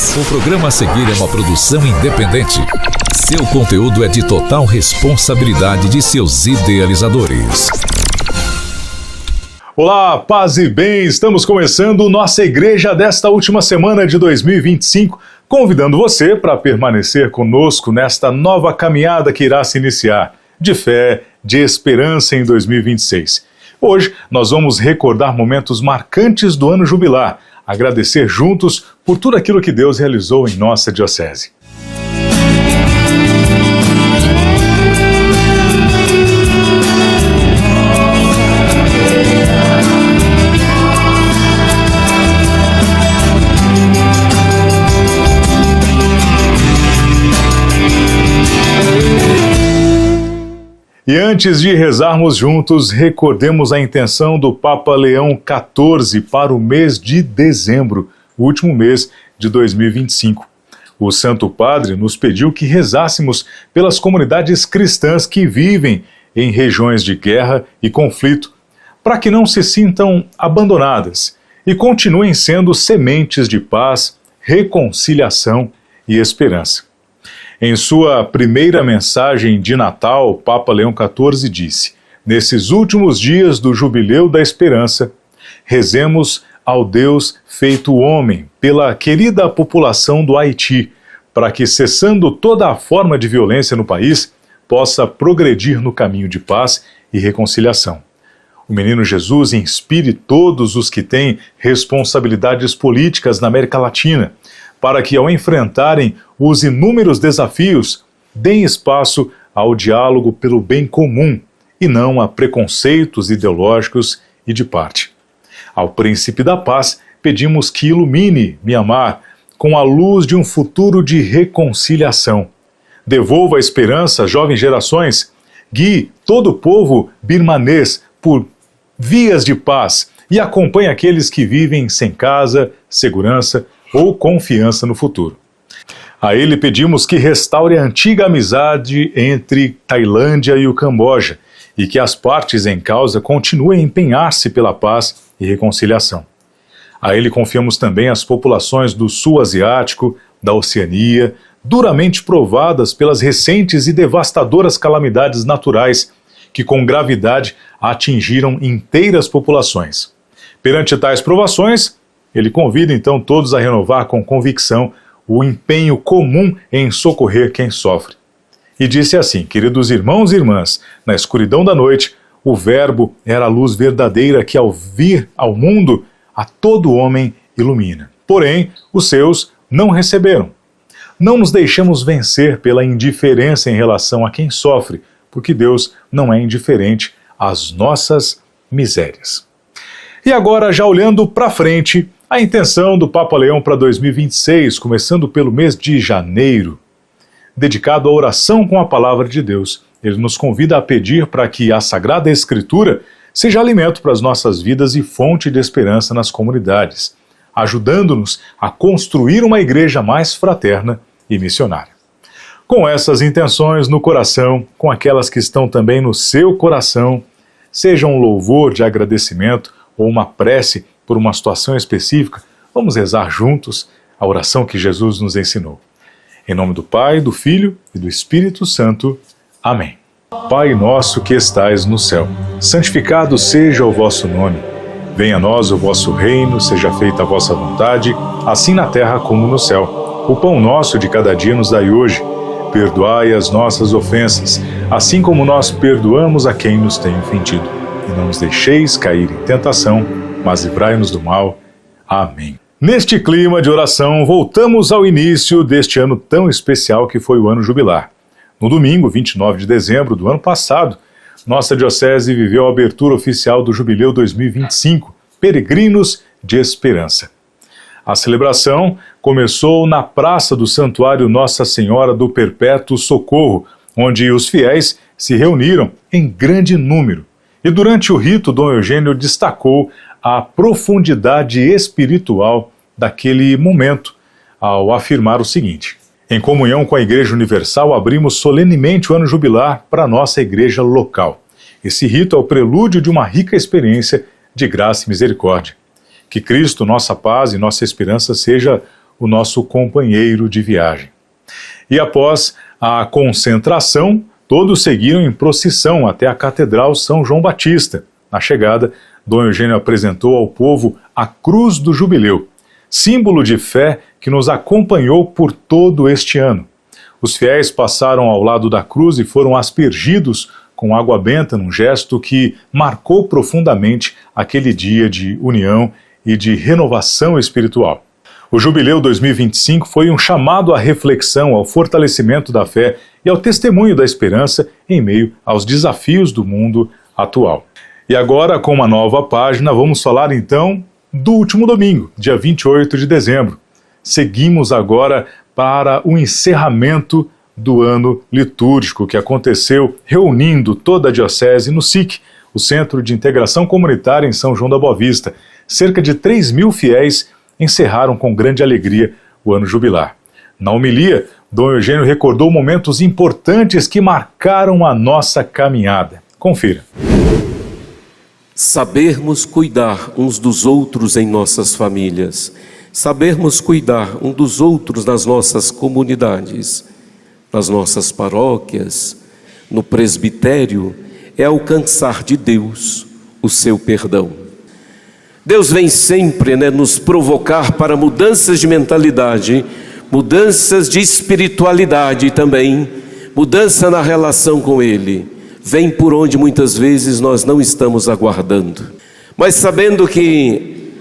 O programa a seguir é uma produção independente. Seu conteúdo é de total responsabilidade de seus idealizadores. Olá, paz e bem, estamos começando nossa igreja desta última semana de 2025, convidando você para permanecer conosco nesta nova caminhada que irá se iniciar, de fé, de esperança em 2026. Hoje nós vamos recordar momentos marcantes do ano jubilar, agradecer juntos por tudo aquilo que Deus realizou em nossa diocese. E antes de rezarmos juntos, recordemos a intenção do Papa Leão XIV para o mês de dezembro, o último mês de 2025. O Santo Padre nos pediu que rezássemos pelas comunidades cristãs que vivem em regiões de guerra e conflito, para que não se sintam abandonadas e continuem sendo sementes de paz, reconciliação e esperança. Em sua primeira mensagem de Natal, o Papa Leão XIV disse: nesses últimos dias do Jubileu da Esperança, rezemos ao Deus feito homem pela querida população do Haiti, para que, cessando toda a forma de violência no país, possa progredir no caminho de paz e reconciliação. O menino Jesus inspire todos os que têm responsabilidades políticas na América Latina, para que, ao enfrentarem os inúmeros desafios, deem espaço ao diálogo pelo bem comum e não a preconceitos ideológicos e de parte. Ao Príncipe da Paz, pedimos que ilumine Mianmar com a luz de um futuro de reconciliação. Devolva a esperança às jovens gerações, guie todo o povo birmanês por vias de paz e acompanhe aqueles que vivem sem casa, segurança ou confiança no futuro. A ele pedimos que restaure a antiga amizade entre Tailândia e o Camboja e que as partes em causa continuem a empenhar-se pela paz e reconciliação. A ele confiamos também as populações do sul asiático, da Oceania, duramente provadas pelas recentes e devastadoras calamidades naturais que com gravidade atingiram inteiras populações. Perante tais provações, ele convida então todos a renovar com convicção o empenho comum em socorrer quem sofre. E disse assim: queridos irmãos e irmãs, na escuridão da noite, o Verbo era a luz verdadeira que, ao vir ao mundo, a todo homem ilumina. Porém, os seus não receberam. Não nos deixemos vencer pela indiferença em relação a quem sofre, porque Deus não é indiferente às nossas misérias. E agora, já olhando para frente, a intenção do Papa Leão para 2026, começando pelo mês de janeiro, dedicado à oração com a Palavra de Deus. Ele nos convida a pedir para que a Sagrada Escritura seja alimento para as nossas vidas e fonte de esperança nas comunidades, ajudando-nos a construir uma igreja mais fraterna e missionária. Com essas intenções no coração, com aquelas que estão também no seu coração, seja um louvor de agradecimento ou uma prece por uma situação específica, vamos rezar juntos a oração que Jesus nos ensinou. Em nome do Pai, do Filho e do Espírito Santo. Amém. Pai nosso que estais no céu, santificado seja o vosso nome. Venha a nós o vosso reino, seja feita a vossa vontade, assim na terra como no céu. O pão nosso de cada dia nos dai hoje. Perdoai as nossas ofensas, assim como nós perdoamos a quem nos tem ofendido. E não nos deixeis cair em tentação, mas livrai-nos do mal. Amém. Neste clima de oração, voltamos ao início deste ano tão especial que foi o ano jubilar. No domingo, 29 de dezembro do ano passado, nossa diocese viveu a abertura oficial do Jubileu 2025, Peregrinos de Esperança. A celebração começou na Praça do Santuário Nossa Senhora do Perpétuo Socorro, onde os fiéis se reuniram em grande número. E durante o rito, Dom Eugênio destacou a profundidade espiritual daquele momento, ao afirmar o seguinte: em comunhão com a Igreja Universal, abrimos solenemente o ano jubilar para a nossa igreja local. Esse rito é o prelúdio de uma rica experiência de graça e misericórdia. Que Cristo, nossa paz e nossa esperança, seja o nosso companheiro de viagem. E após a concentração, todos seguiram em procissão até a Catedral São João Batista. Na chegada, Dom Eugênio apresentou ao povo a Cruz do Jubileu, símbolo de fé que nos acompanhou por todo este ano. Os fiéis passaram ao lado da cruz e foram aspergidos com água benta num gesto que marcou profundamente aquele dia de união e de renovação espiritual. O Jubileu 2025 foi um chamado à reflexão, ao fortalecimento da fé e ao testemunho da esperança em meio aos desafios do mundo atual. E agora, com uma nova página, vamos falar então do último domingo, dia 28 de dezembro. Seguimos agora para o encerramento do ano litúrgico que aconteceu reunindo toda a diocese no SIC, o Centro de Integração Comunitária em São João da Boa Vista. Cerca de 3.000 fiéis encerraram com grande alegria o ano jubilar. Na homilia, Dom Eugênio recordou momentos importantes que marcaram a nossa caminhada. Confira. Sabermos cuidar uns dos outros em nossas famílias, sabermos cuidar um dos outros nas nossas comunidades, nas nossas paróquias, no presbitério, é alcançar de Deus o seu perdão. Deus vem sempre, nos provocar para mudanças de mentalidade, mudanças de espiritualidade também, mudança na relação com Ele. Vem por onde muitas vezes nós não estamos aguardando. Mas sabendo que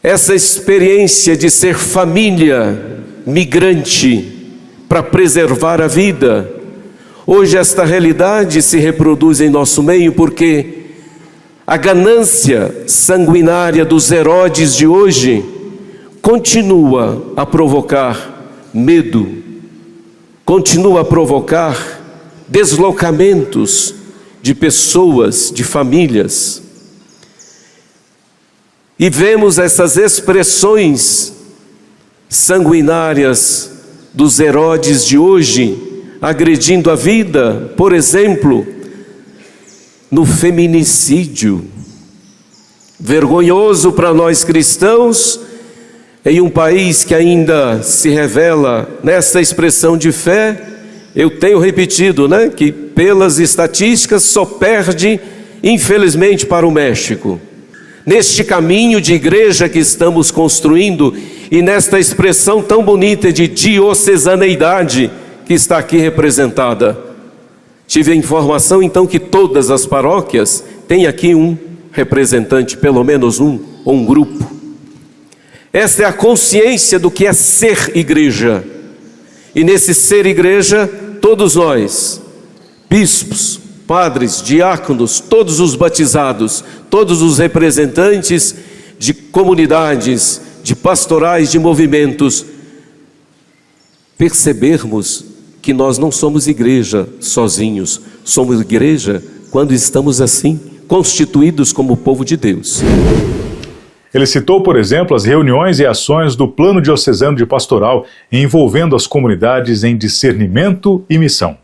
essa experiência de ser família migrante para preservar a vida, hoje esta realidade se reproduz em nosso meio porque a ganância sanguinária dos Herodes de hoje continua a provocar medo, continua a provocar deslocamentos de pessoas, de famílias. E vemos essas expressões sanguinárias dos Herodes de hoje agredindo a vida, por exemplo, no feminicídio. Vergonhoso para nós cristãos, em um país que ainda se revela nessa expressão de fé. Eu tenho repetido, que pelas estatísticas só perde, infelizmente, para o México. Neste caminho de igreja que estamos construindo e nesta expressão tão bonita de diocesaneidade que está aqui representada. Tive a informação então que todas as paróquias têm aqui um representante, pelo menos um, ou um grupo. Essa é a consciência do que é ser igreja. E nesse ser igreja, todos nós, bispos, padres, diáconos, todos os batizados, todos os representantes de comunidades, de pastorais, de movimentos, percebermos que nós não somos igreja sozinhos, somos igreja quando estamos assim, constituídos como povo de Deus. Ele citou, por exemplo, as reuniões e ações do Plano Diocesano de Pastoral, envolvendo as comunidades em discernimento e missão.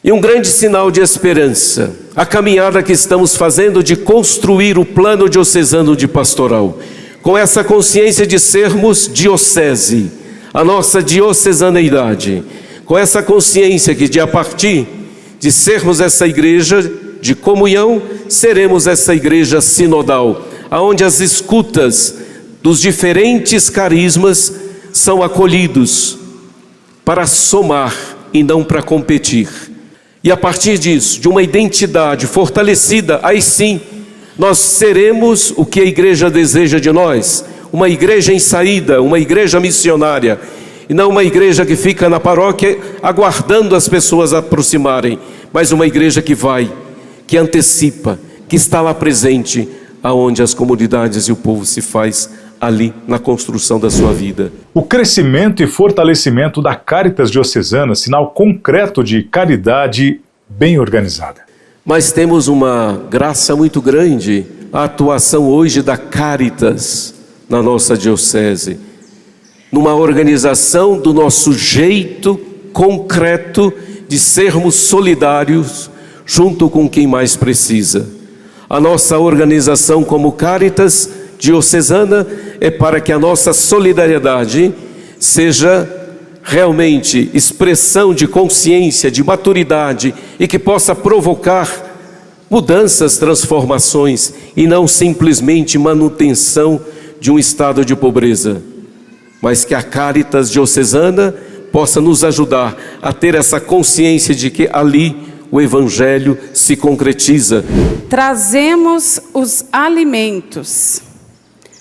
E um grande sinal de esperança, a caminhada que estamos fazendo de construir o Plano Diocesano de Pastoral, com essa consciência de sermos diocese, a nossa diocesaneidade, com essa consciência que a partir de sermos essa igreja de comunhão, seremos essa igreja sinodal, onde as escutas dos diferentes carismas são acolhidos para somar e não para competir. E a partir disso, de uma identidade fortalecida, aí sim, nós seremos o que a igreja deseja de nós, uma igreja em saída, uma igreja missionária, e não uma igreja que fica na paróquia aguardando as pessoas aproximarem, mas uma igreja que vai, que antecipa, que está lá presente, aonde as comunidades e o povo se faz ali na construção da sua vida. O crescimento e fortalecimento da Caritas Diocesana, sinal concreto de caridade bem organizada. Mas temos uma graça muito grande, a atuação hoje da Caritas na nossa diocese, numa organização do nosso jeito concreto de sermos solidários junto com quem mais precisa. A nossa organização como Caritas Diocesana é para que a nossa solidariedade seja realmente expressão de consciência, de maturidade e que possa provocar mudanças, transformações e não simplesmente manutenção de um estado de pobreza, mas que a Caritas Diocesana possa nos ajudar a ter essa consciência de que ali o Evangelho se concretiza. Trazemos os alimentos,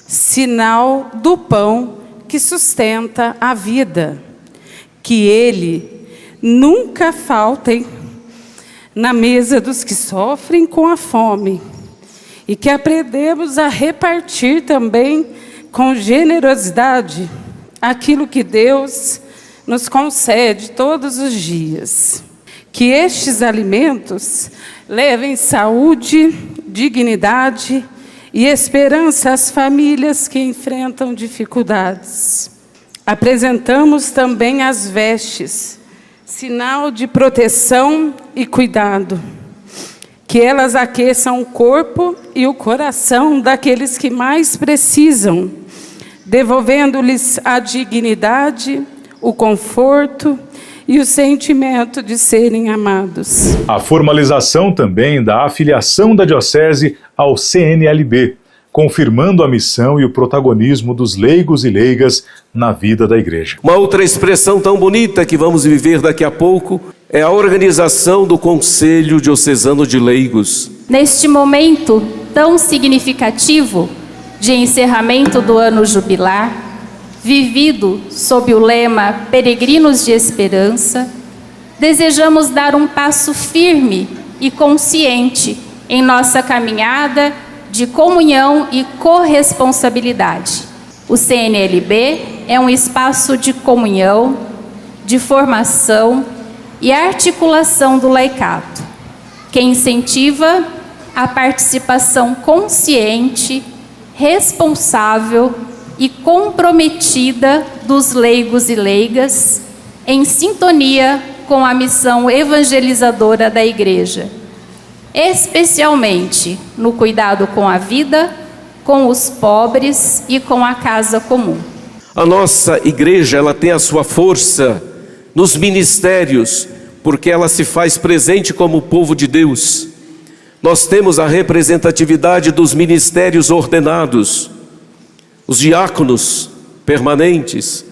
sinal do pão que sustenta a vida, que ele nunca faltem na mesa dos que sofrem com a fome, e que aprendemos a repartir também com generosidade aquilo que Deus nos concede todos os dias. Que estes alimentos levem saúde, dignidade e esperança às famílias que enfrentam dificuldades. Apresentamos também as vestes, sinal de proteção e cuidado. Que elas aqueçam o corpo e o coração daqueles que mais precisam, devolvendo-lhes a dignidade, o conforto e o sentimento de serem amados. A formalização também da afiliação da Diocese ao CNLB, confirmando a missão e o protagonismo dos leigos e leigas na vida da Igreja. Uma outra expressão tão bonita que vamos viver daqui a pouco é a organização do Conselho Diocesano de Leigos. Neste momento tão significativo de encerramento do ano jubilar, vivido sob o lema Peregrinos de Esperança, desejamos dar um passo firme e consciente em nossa caminhada de comunhão e corresponsabilidade. O CNLB é um espaço de comunhão, de formação e articulação do laicado, que incentiva a participação consciente, responsável e comprometida dos leigos e leigas, em sintonia com a missão evangelizadora da Igreja, especialmente no cuidado com a vida, com os pobres e com a casa comum. A nossa Igreja, ela tem a sua força nos ministérios, porque ela se faz presente como povo de Deus. Nós temos a representatividade dos ministérios ordenados, os diáconos permanentes,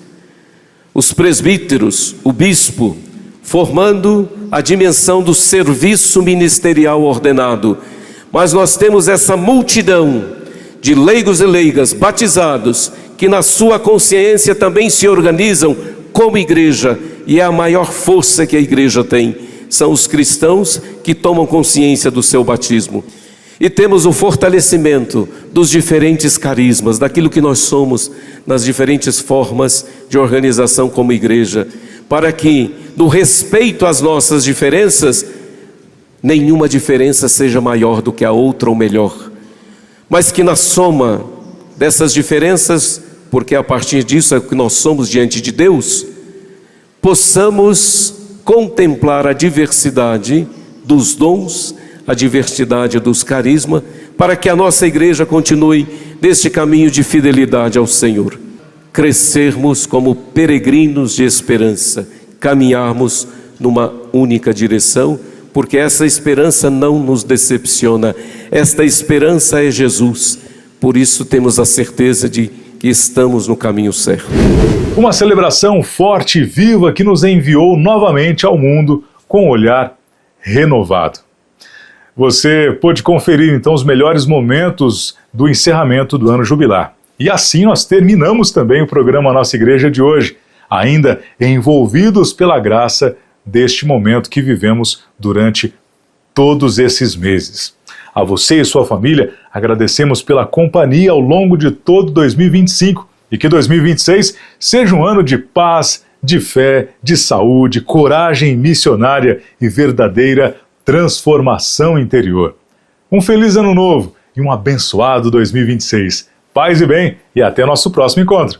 os presbíteros, o bispo, formando a dimensão do serviço ministerial ordenado. Mas nós temos essa multidão de leigos e leigas batizados, que na sua consciência também se organizam como igreja, e é a maior força que a igreja tem. São os cristãos que tomam consciência do seu batismo. E temos o fortalecimento dos diferentes carismas, daquilo que nós somos, nas diferentes formas de organização como igreja, para que, no respeito às nossas diferenças, nenhuma diferença seja maior do que a outra ou melhor, mas que na soma dessas diferenças, porque a partir disso é o que nós somos diante de Deus, possamos contemplar a diversidade dos dons, a diversidade dos carismas, para que a nossa igreja continue neste caminho de fidelidade ao Senhor. Crescermos como peregrinos de esperança, caminharmos numa única direção, porque essa esperança não nos decepciona. Esta esperança é Jesus. Por isso temos a certeza de que estamos no caminho certo. Uma celebração forte e viva que nos enviou novamente ao mundo com um olhar renovado. Você pôde conferir então os melhores momentos do encerramento do ano jubilar. E assim nós terminamos também o programa Nossa Igreja de hoje, ainda envolvidos pela graça deste momento que vivemos durante todos esses meses. A você e sua família agradecemos pela companhia ao longo de todo 2025 e que 2026 seja um ano de paz, de fé, de saúde, coragem missionária e verdadeira transformação interior. Um feliz ano novo e um abençoado 2026. Paz e bem e até nosso próximo encontro.